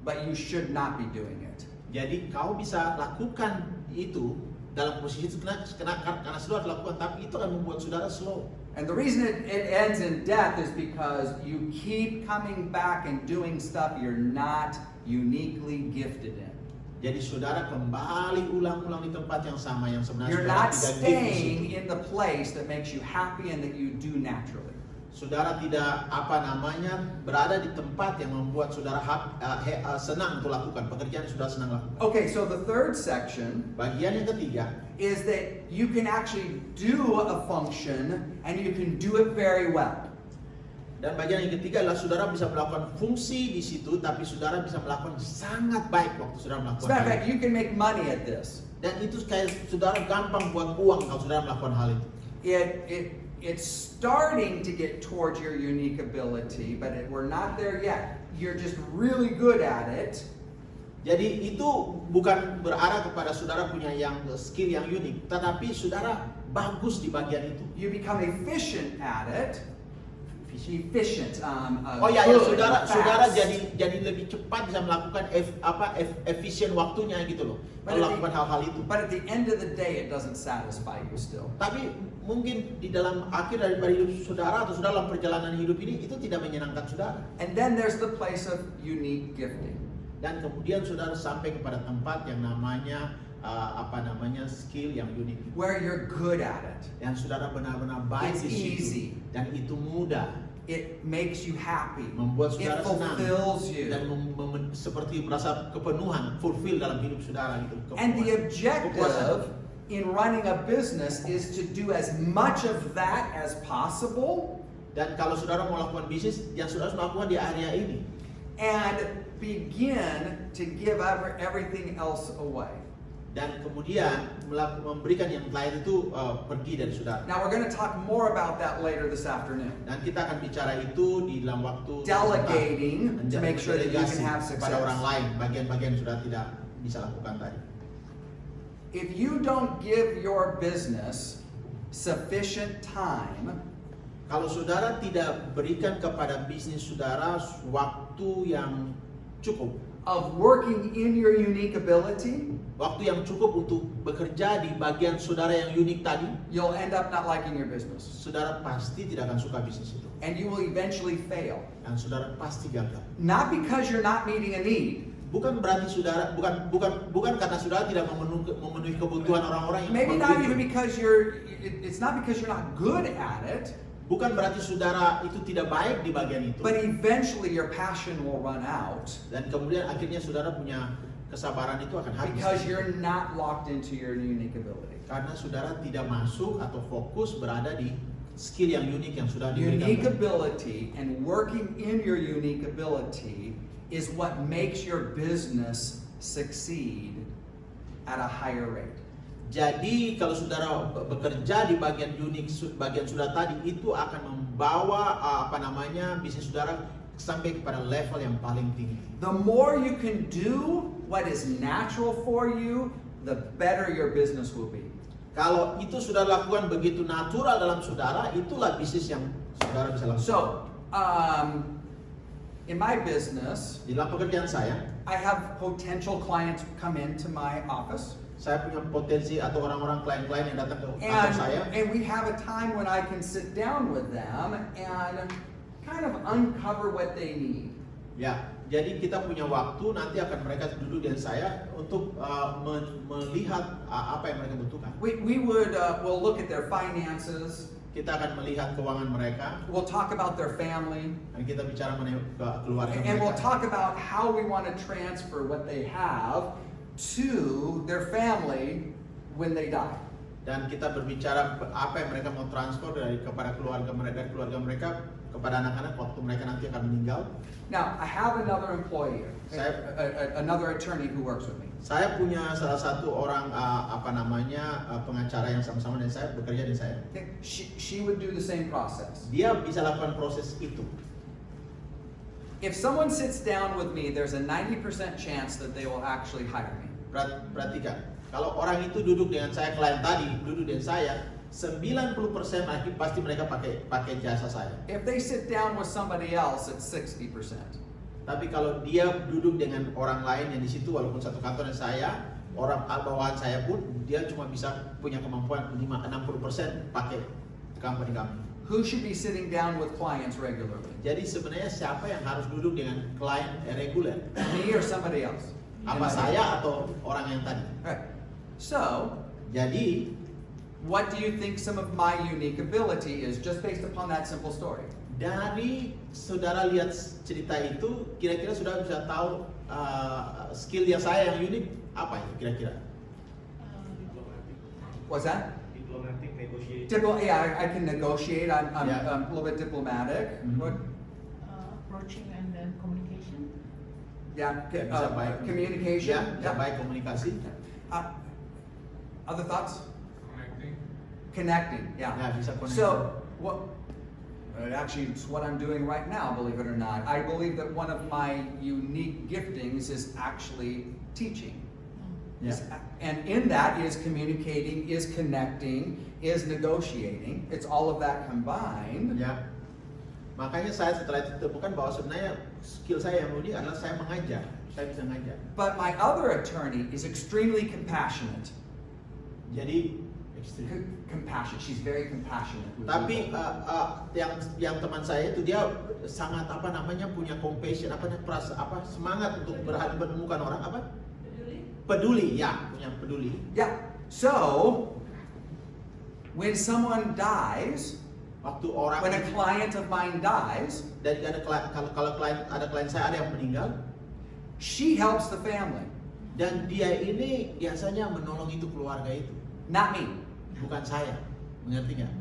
but you should not be doing it. Jadi kau bisa lakukan itu dalam posisi itu karena saudara lakukan, tapi itu akan membuat saudara slow. And the reason it ends in death is because you keep coming back and doing stuff you're not uniquely gifted in. Jadi saudara kembali ulang-ulang di tempat yang sama yang sebenarnya You're saudara not tidak staying in the place that makes you happy and that you do naturally. Saudara tidak berada di tempat yang membuat saudara senang untuk lakukan pekerjaan yang saudara senang lakukan. Okay, so the third section Bagian yang ketiga is that you can actually do a function and you can do it very well. dan bagian yang ketiga adalah saudara bisa melakukan fungsi di situ, tapi saudara bisa melakukan sangat baik waktu saudara As a melakukan matter of hal fact, itu. you can make money at this. Dan itu kayak saudara gampang buat uang kalau saudara melakukan hal itu. It's starting to get towards your unique ability, but we're not there yet. You're just really good at it. Jadi itu bukan berarah kepada saudara punya skill yang unik, tetapi saudara bagus di bagian itu. You become efficient at it. Efficient. Good, Saudara fast. jadi lebih cepat bisa melakukan efisien waktunya gitu loh. Melakukan hal-hal itu. But at the end of the day, it doesn't satisfy you still. Tapi mungkin di dalam akhir daripada hidup saudara atau saudara dalam perjalanan hidup ini itu tidak menyenangkan saudara. And then there's the place of unique gifting. Dan kemudian saudara sampai kepada tempat yang namanya skill yang unik. Where you're good at it. Dan saudara benar-benar baik It's di situ. easy. Dan itu mudah. It makes you happy. Membuat It saudara senang. fulfills you. Dan seperti merasa kepenuhan, fulfill dalam hidup saudara gitu. And the Kepuasan. objective in running a business is to do as much of that as possible. Dan kalau saudara mau lakukan bisnis, yang saudara harus lakukan di area ini. And begin to give everything else away. Dan kemudian memberikan yang lain itu pergi dari saudara. Now we're going to talk more about that later this afternoon. Dan kita akan bicara itu di dalam waktu Delegating to make sure that you can have pada orang success. lain, bagian-bagian yang saudara tidak bisa lakukan tadi. If you don't give your business sufficient time, Kalau saudara tidak berikan kepada bisnis saudara waktu yang cukup, of working in your unique ability, waktu yang cukup untuk bekerja di bagian saudara yang unik tadi, you'll end up not liking your business. saudara pasti tidak akan suka bisnis itu. And you will eventually fail. Dan saudara pasti gagal. Not because you're not meeting a need. Bukan berarti saudara bukan karena saudara tidak memenuhi kebutuhan orang-orang yang Maybe not even begitu. because it's not because you're not good at it, Bukan berarti saudara itu tidak baik di bagian itu. but eventually your passion will run out Dan kemudian akhirnya saudara punya kesabaran itu akan habis. because you're not locked into your unique ability. Karena saudara tidak masuk atau fokus berada di skill yang unik yang sudah diberikan. Unique ability and working in your unique ability is what makes your business succeed at a higher rate. Jadi kalau saudara bekerja di bagian sudah tadi, itu akan membawa bisnis saudara sampai kepada level yang paling tinggi. The more you can do what is natural for you, the better your business will be. Kalau itu sudah lakukan begitu natural dalam saudara, itulah bisnis yang saudara bisa lakukan. So, in my business, Di dalam pekerjaan saya I have potential clients come into my office. punya potensi atau orang-orang klien-klien yang datang ke kantor saya. And we have a time when I can sit down with them and kind of uncover what they need. Ya, jadi kita punya waktu, nanti akan mereka duduk dengan saya untuk melihat apa yang mereka butuhkan. We'll look at their finances. Kita akan melihat keuangan mereka, We'll talk about their family. dan kita bicara mengenai keluarga And we'll mereka. talk about how we want to transfer what they have to their family when they die. Dan kita berbicara apa yang mereka mau transfer kepada keluarga mereka kepada anak-anak waktu mereka nanti akan meninggal. Now, I have another employee, Saya- another attorney who works with me. Saya punya salah satu orang pengacara yang sama-sama dengan saya, bekerja dengan saya. Okay? She would do the same process. Dia bisa lakukan proses itu. If someone sits down with me, there's a 90% chance that they will actually hire me. Perhatikan, kalau orang itu duduk dengan saya, klien tadi duduk dengan saya, 90% pasti mereka pakai jasa saya. If they sit down with somebody else, it's 60%. Tapi kalau dia duduk dengan orang lain yang di situ, walaupun satu kantor dengan saya, orang bawahan saya pun, dia cuma bisa punya kemampuan 60% pakai company kami. Who should be sitting down with clients regularly? Jadi sebenarnya siapa yang harus duduk dengan klien reguler? Me or somebody else? Apa saya atau orang yang tadi? Right. So, Jadi, what do you think some of my unique ability is just based upon that simple story? dari saudara lihat cerita itu, kira-kira sudah bisa tahu skill yang saya yang unik apa itu kira-kira? What's that? Diplomatic negotiation. Yeah, I can negotiate. I'm Yeah. a little bit diplomatic. Mhm. What? Approaching and then communication. Yeah, Bisa baik communication. Ya, bisa baik komunikasi. Other thoughts? Connecting. Connecting. Yeah. Ya, bisa connect. So what? Actually, it's what I'm doing right now. Believe it or not, I believe that one of my unique giftings is actually teaching. Ya. And in that is communicating, is connecting, is negotiating. It's all of that combined. Ya. Makanya saya setelah itu temukan bahwa sebenarnya skill saya yang unik adalah saya mengajar. Saya bisa mengajar. But my other attorney is extremely compassionate. Jadi ekstrim. Compassionate. She's very compassionate. With Tapi people. yang teman saya itu dia sangat punya compassion, semangat untuk menemukan orang peduli, ya, punya peduli. Yeah. So when someone dies, Waktu orang when a client of mine dies, dan kalau klien saya ada yang meninggal, she helps the family, dan dia ini biasanya menolong itu keluarga itu, not me. bukan saya. Mengerti nggak?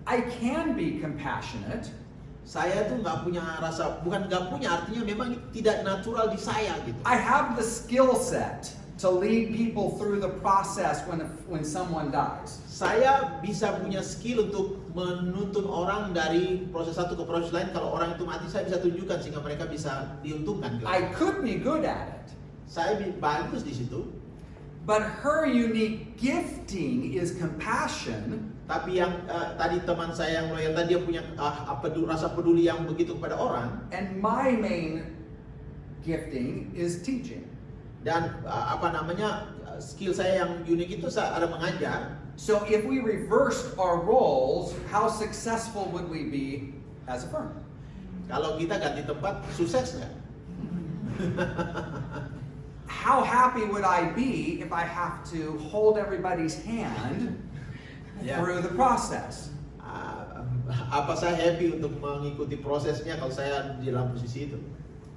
I can be compassionate, Saya tuh nggak punya rasa, bukan nggak punya, artinya memang tidak natural di saya gitu. I have the skill set to lead people through the process when someone dies. Saya bisa punya skill untuk menuntun orang dari proses satu ke proses lain. Kalau orang itu mati, saya bisa tunjukkan sehingga mereka bisa diuntungkan. I could be good at it, Saya bagus di situ, but her unique gifting is compassion. tapi yang tadi teman saya yang loyal tadi dia punya rasa peduli yang begitu kepada orang, And my main gifting is teaching. dan skill saya yang unik itu saya ada mengajar. So if we reversed our roles, how successful would we be as a firm? Kalau kita ganti tempat, sukses nggak? How happy would I be if I have to hold everybody's hand Ya. through the process? Apa saya happy untuk mengikuti prosesnya kalau saya di dalam posisi itu?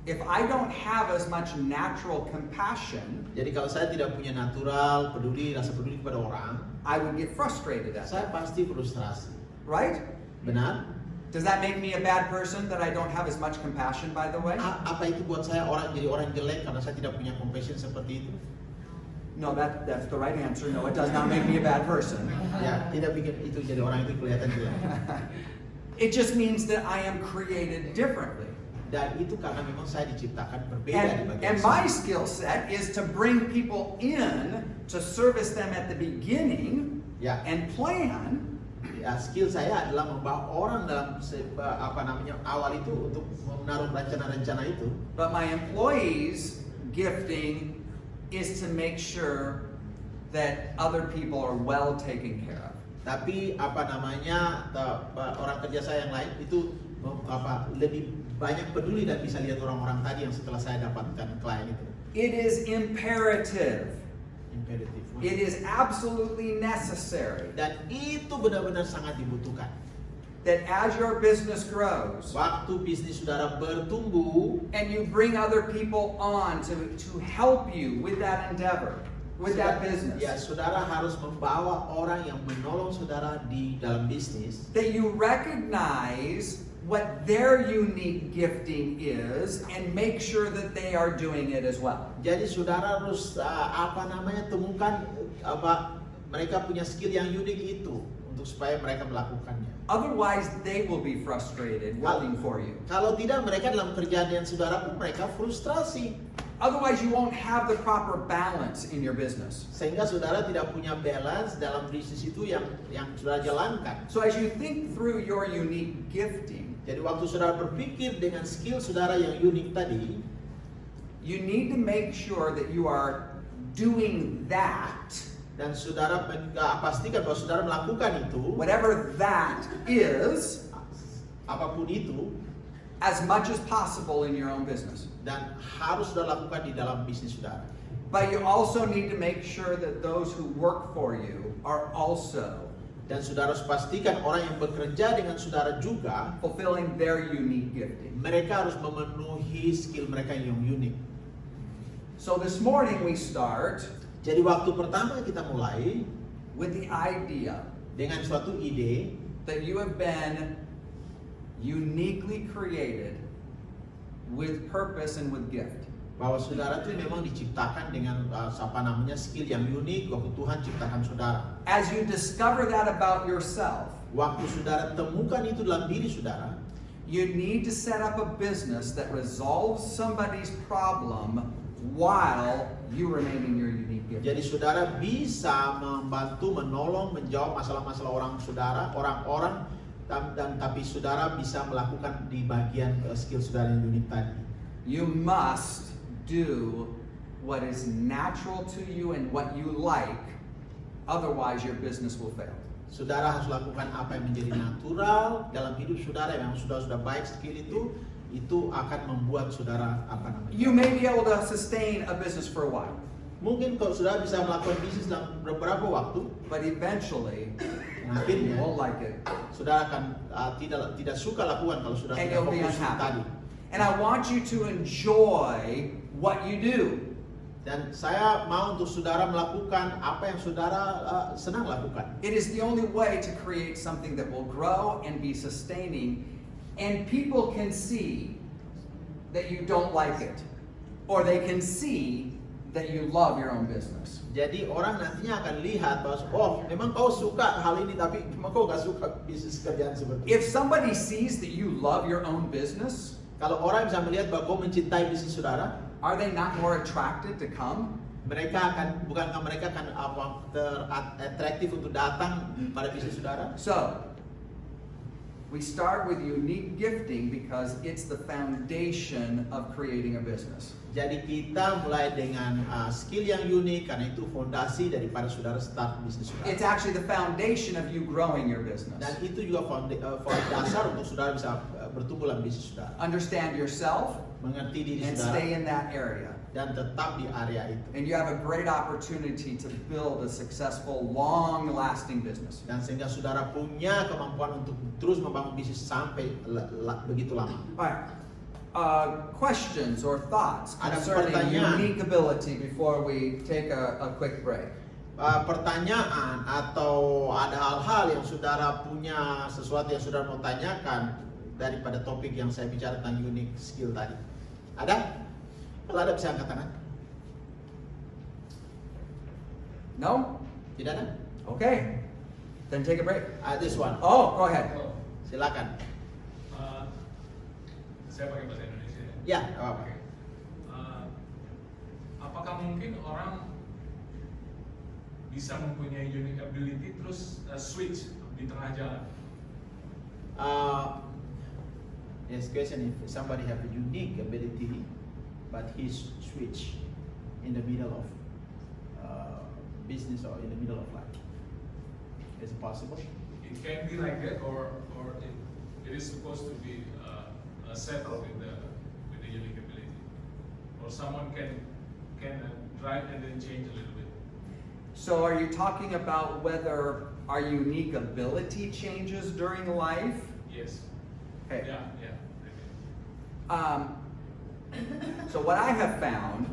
If I don't have as much natural compassion, Jadi kalau saya tidak punya natural rasa peduli kepada orang, I would get frustrated at saya that, pasti frustrasi. right? Benar? Does that make me a bad person that I don't have as much compassion, by the way? Apa itu buat saya jadi orang jelek karena saya tidak punya compassion seperti itu? No, that's the right answer. No, it does not make me a bad person. Ya, tidak bikin itu jadi orang itu kelihatan jelek. It just means that I am created differently. Dan itu karena memang saya diciptakan berbeda di bagian And my skill set is to bring people in to service them at the beginning Ya. and plan. Ya, skill saya adalah membawa orang dalam awal itu untuk menaruh rencana-rencana itu. But my employees' gifting is to make sure that other people are well taken care of. Tapi orang kerja saya yang lain itu lebih banyak peduli dan bisa lihat orang-orang tadi yang setelah saya dapatkan klien itu. It is imperative. Imperatif. It is absolutely necessary Dan itu benar-benar sangat dibutuhkan. that as your business grows Waktu bisnis saudara bertumbuh, and you bring other people on to help you with that endeavor, with that business, ya saudara harus membawa orang yang menolong saudara di dalam bisnis. that you recognize what their unique gifting is and make sure that they are doing it as well. Jadi saudara harus temukan mereka punya skill yang unik itu untuk supaya mereka melakukannya. Otherwise, they will be frustrated waiting for you. Kalau tidak, mereka dalam kerjaan yang saudara pun mereka frustrasi. Otherwise, you won't have the proper balance in your business. Sehingga saudara tidak punya balance dalam bisnis itu yang saudara jalankan. So as you think through your unique gifting, Jadi waktu saudara berpikir dengan skill saudara yang unik tadi, you need to make sure that you are doing that, dan saudara pastikan bahwa saudara melakukan itu, whatever that is, apapun itu, as much as possible in your own business. dan harus saudara lakukan di dalam bisnis saudara. But you also need to make sure that those who work for you are also Dan saudara harus pastikan orang yang bekerja dengan saudara juga, fulfilling their unique gifting. mereka harus memenuhi skill mereka yang unik. So this morning we start Jadi waktu pertama kita mulai with the idea dengan suatu ide that you have been uniquely created with purpose and with gift. bahwa saudara itu memang diciptakan dengan skill yang unik waktu Tuhan ciptakan saudara. As you discover that about yourself, Waktu saudara temukan itu dalam diri saudara, you need to set up a business that resolves somebody's problem while you remain in your unique gift. jadi saudara bisa membantu, menolong, menjawab masalah-masalah orang-orang, dan tapi saudara bisa melakukan di bagian skill saudara yang unik tadi. You must do what is natural to you and what you like, otherwise your business will fail. Saudara harus lakukan apa yang menjadi natural dalam hidup saudara yang sudah baik skill itu akan membuat saudara You may be able to sustain a business for a while, mungkin kalau saudara bisa melakukan bisnis dalam beberapa waktu, but eventually you akhirnya won't like it saudara akan tidak suka lakukan kalau saudara and tidak you'll be fokus unhappy. tadi. And I want you to enjoy what you do. Dan saya mau untuk saudara melakukan apa yang saudara senang lakukan. It is the only way to create something that will grow and be sustaining, and people can see that you don't like it, or they can see that you love your own business. Jadi orang nantinya akan lihat bahwa memang kau suka hal ini tapi memang kau gak suka bisnis kerjaan seperti If itu. somebody sees that you love your own business, Kalau orang bisa melihat bahwa kau mencintai bisnis saudara, are they not more attracted to come? bukankah mereka akan teratraktif untuk datang pada bisnis saudara? So, we start with unique gifting because it's the foundation of creating a business. Jadi kita mulai dengan skill yang unik karena itu fondasi daripada saudara start bisnis saudara. It's actually the foundation of you growing your business. Dan itu juga dasar untuk saudara bisa bertumbuh dalam bisnis saudara. Understand yourself Mengerti diri and saudara stay in that area. dan tetap di area itu. And you have a great opportunity to build a successful, long-lasting business. Dan sehingga saudara punya kemampuan untuk terus membangun bisnis sampai begitu lama. Alright. Questions or thoughts Ada concerning pertanyaan? unique ability before we take a quick break? pertanyaan atau ada hal-hal yang saudara punya, sesuatu yang saudara mau tanyakan daripada topik yang saya bicara tentang unique skill tadi? Ada? Kalau ada bisa angkat tangan. No? Tidak ada? Okay. Then take a break. This one. Oh, go ahead. Silakan. Saya pakai bahasa Indonesia. Ya, apa-apa. Oke. Apakah mungkin orang bisa mempunyai unique ability terus switch di tengah jalan? Yes, question if somebody have a unique ability, but he switch in the middle of business or in the middle of life. Is it possible? It can be like that, or it is supposed to be settled with the unique ability, or someone can drive and then change a little bit. So are you talking about whether our unique ability changes during life? Yes. Okay. Yeah. So what I have found,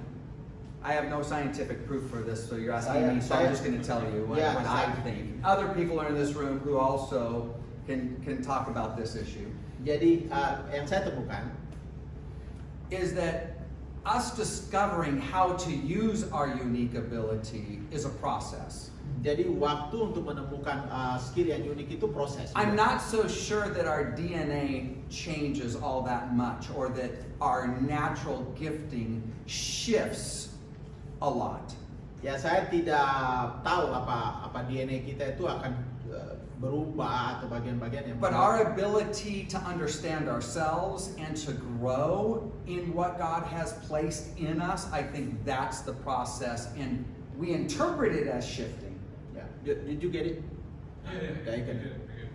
I have no scientific proof for this, so you're asking me, so I'm just going to tell you what I think. Other people are in this room who also can talk about this issue. Jadi yang saya temukan Is that us discovering how to use our unique ability is a process. Jadi waktu untuk menemukan skill yang unik itu proses. I'm not so sure that our DNA changes all that much, or that our natural gifting shifts a lot. Ya, saya tidak tahu apa DNA kita itu akan berubah atau bagian-bagian yang But berubah. our ability to understand ourselves and to grow in what God has placed in us, I think that's the process, and we interpret it as shifting. Did you get it?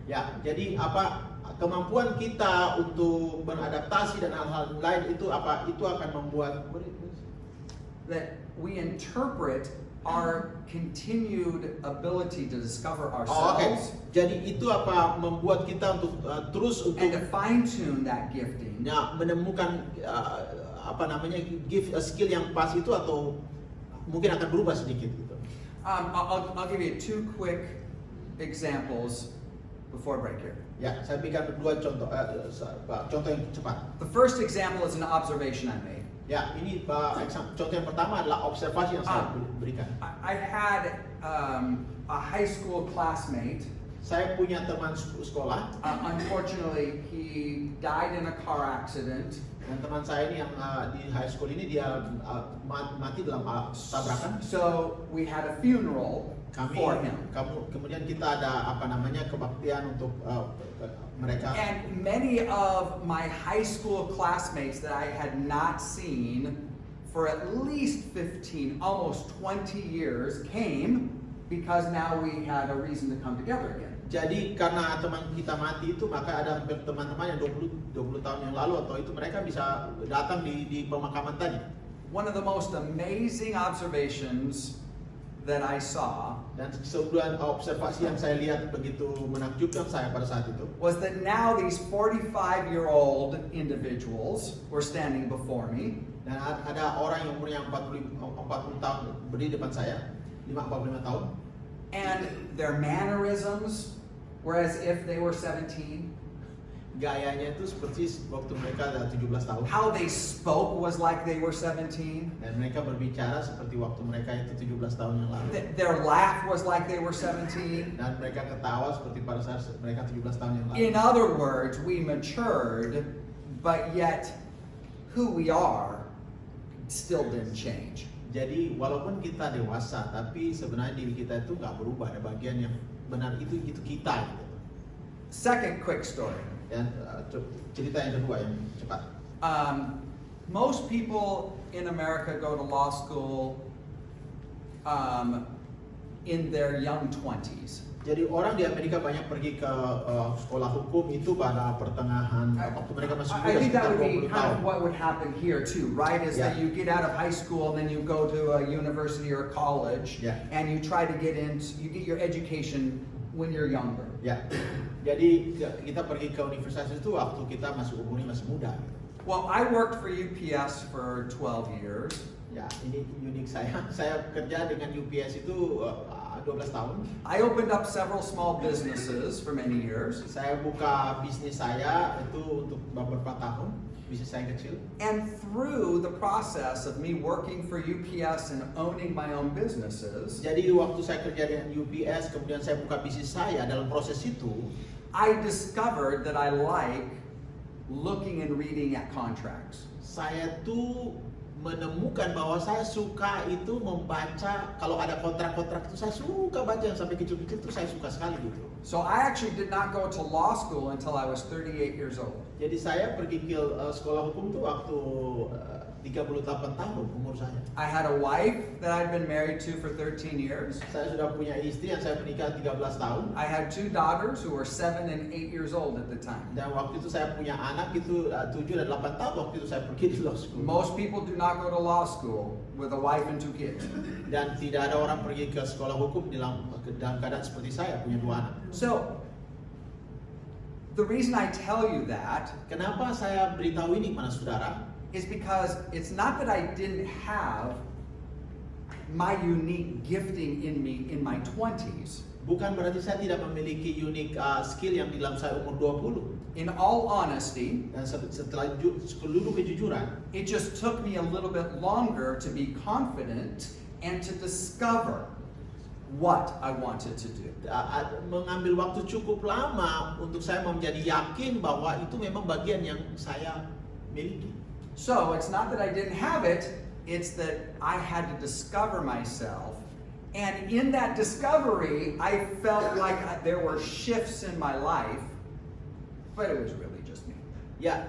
Yeah. Ya, jadi kemampuan kita untuk beradaptasi dan hal-hal lain itu akan membuat That we interpret our continued ability to discover ourselves Jadi itu membuat kita untuk terus and to fine tune that gifting. menemukan skill yang pas itu, atau mungkin akan berubah sedikit gitu. I'll give you two quick examples before break here. Ya, saya berikan dua contoh yang cepat. The first example is an observation I made. Ya, ini contoh yang pertama adalah observasi yang saya berikan. I had a high school classmate. Saya punya teman sekolah, Unfortunately, he died in a car accident. dan teman saya ini yang di high school ini dia mati dalam tabrakan. So we had a funeral for him. Kemudian kita ada kebaktian untuk mereka. And many of my high school classmates that I had not seen for at least 15, almost 20 years came because now we had a reason to come together again. Jadi karena teman kita mati itu, maka ada teman-teman yang 20 tahun yang lalu atau itu mereka bisa datang di pemakaman tadi. One of the most amazing observations that I saw Dan sebuah observasi yang saya lihat begitu menakjubkan saya pada saat itu was that now these 45-year-old individuals were standing before me. Dan ada orang yang umurnya 40 tahun berdiri depan saya, 45 tahun. And their mannerisms were as if they were 17. Gayanya itu seperti waktu mereka ada 17 tahun. How they spoke was like they were 17. Dan mereka berbicara seperti waktu mereka itu 17 tahun yang lalu. Their laugh was like they were 17. Dan mereka ketawa seperti pada saat mereka 17 tahun yang lalu. In other words, we matured, but yet who we are still didn't change. Jadi walaupun kita dewasa, tapi sebenarnya diri kita itu nggak berubah. Ada bagian yang benar itu kita gitu. Second quick story. Dan cerita yang kedua yang cepat. Most people in America go to law school in their young 20s. Jadi orang di Amerika banyak pergi ke sekolah hukum itu pada pertengahan waktu mereka masih muda, I think that sekitar would be 20 kind tahun. of what would happen here too, right? Is that Yeah. you get out of high school and then you go to a university or a college, Yeah. and you try to get you get your education when you're younger. Ya, jadi kita pergi ke universitas itu waktu kita umurnya masih muda. Well, I worked for UPS for 12 years. Ya, ini unik saya. Saya kerja dengan UPS itu 12 tahun. I opened up several small businesses for many years. Saya buka bisnis saya itu untuk beberapa tahun, bisnis saya kecil. And through the process of me working for UPS and owning my own businesses, Jadi waktu saya kerja dengan UPS, kemudian saya buka bisnis saya, dalam proses itu, I discovered that I like looking and reading at contracts. saya tuh menemukan bahwa saya suka itu membaca, kalau ada kontrak-kontrak itu saya suka baca yang sampai kecil-kecil itu saya suka sekali gitu. So I actually did not go to law school until I was 38 years old. Jadi saya pergi ke sekolah hukum tuh waktu 38 tahun umur saya. I had a wife that I'd been married to for 13 years. Saya sudah punya istri yang saya menikah 13 tahun. I had 2 daughters who were 7 and 8 years old at the time. Dan waktu itu saya punya anak itu 7 dan 8 tahun waktu itu saya pergi di law school. Most people do not go to law school with a wife and 2 kids. Dan tidak ada orang pergi ke sekolah hukum dalam keadaan seperti saya, punya 2 anak. So, the reason I tell you that Kenapa saya beritahu ini kepada saudara? is because it's not that I didn't have my unique gifting in me in my 20s. Bukan berarti saya tidak memiliki unique skill yang di dalam saya umur 20. In all honesty, Dan setelah seluruh kejujuran, it just took me a little bit longer to be confident and to discover what I wanted to do. mengambil waktu cukup lama untuk saya menjadi yakin bahwa itu memang bagian yang saya miliki. So it's not that I didn't have it, it's that I had to discover myself. And in that discovery, I felt like there were shifts in my life, but it was really just me. Ya,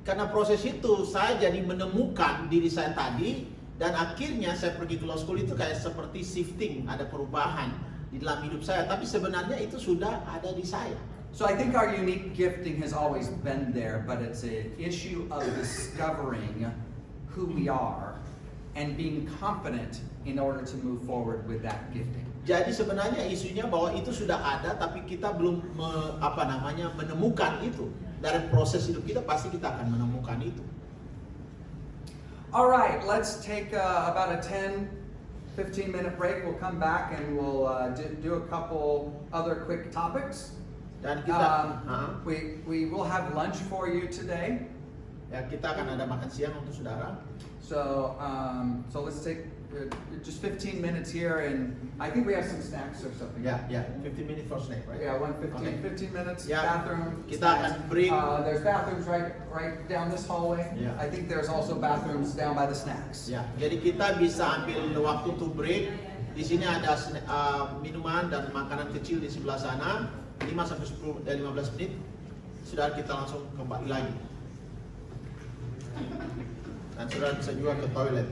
karena proses itu saya jadi menemukan diri saya tadi, dan akhirnya saya pergi ke law school itu kayak seperti shifting, ada perubahan di dalam hidup saya, tapi sebenarnya itu sudah ada di saya. So I think our unique gifting has always been there, but it's an issue of discovering who we are and being confident in order to move forward with that gifting. Jadi sebenarnya isunya bahwa itu sudah ada, tapi kita belum menemukan itu. Dari proses hidup kita pasti kita akan menemukan itu. All right, let's take about a 10-15 minute break. We'll come back and we'll do a couple other quick topics. Dan kita We will have lunch for you today. ya kita akan ada makan siang untuk saudara. So let's take just 15 minutes here, and I think we have some snacks or something. Ya, 15 minutes for snack, right? Yeah, 15 minutes. Ya, Bathroom. kita snacks. akan break. There's bathrooms right down this hallway. Yeah. I think there's also bathrooms down by the snacks. Ya, jadi kita bisa ambil waktu untuk break. Di sini ada minuman dan makanan kecil di sebelah sana. 5-15 menit. Saudara kita langsung kembali lagi. Dan saudara bisa juga ke toilet.